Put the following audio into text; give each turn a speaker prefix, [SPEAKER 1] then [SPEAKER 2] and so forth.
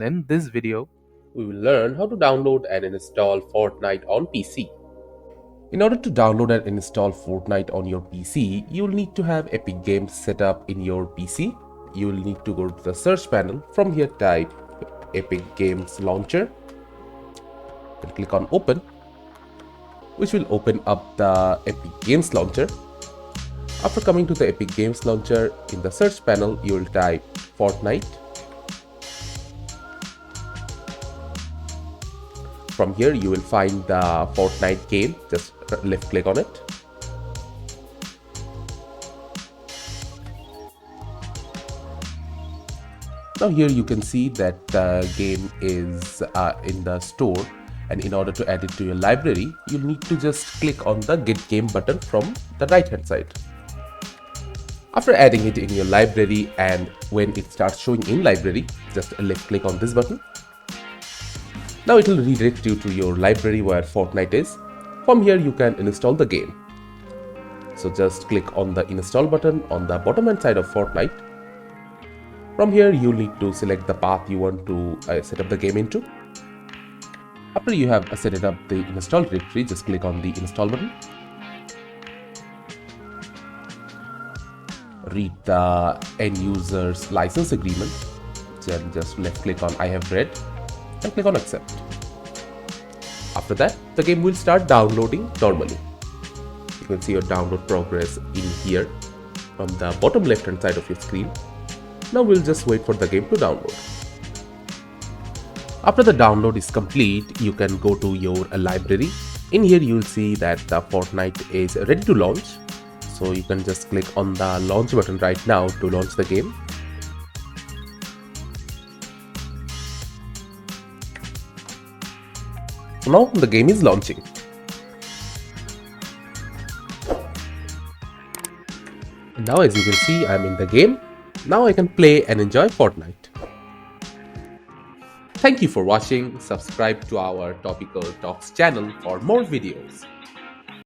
[SPEAKER 1] In this video,
[SPEAKER 2] we will learn how to download and install Fortnite on PC. In order to download and install Fortnite on your PC, you will need to have Epic Games set up in your PC. You will need to go to the search panel. From here, type Epic Games Launcher and click on Open, which will open up the Epic Games Launcher. After coming to the Epic Games Launcher, in the search panel, you will type Fortnite. From here you will find the Fortnite game, just left click on it. Now here you can see that the game is in the store, and in order to add it to your library, you'll need to just click on the Get Game button from the right hand side. After adding it in your library, and when it starts showing in library, just left click on this button. Now it will redirect you to your library where Fortnite is. From here you can install the game. So just click on the install button on the bottom hand side of Fortnite. From here you need to select the path you want to set up the game into. After you have set up the install directory, just click on the install button. Read the end user's license agreement. Then just left click on I have read and click on accept. After that, the game will start downloading normally. You can see your download progress in here from the bottom left hand side of your screen. Now we'll just wait for the game to download. After the download is complete, you can go to your library. In here you will see that the Fortnite is ready to launch. So you can just click on the launch button right now to launch the game. So now the game is launching. And now as you can see, I am in the game. Now I can play and enjoy Fortnite. Thank you for watching. Subscribe to our Topical Talks channel for more videos.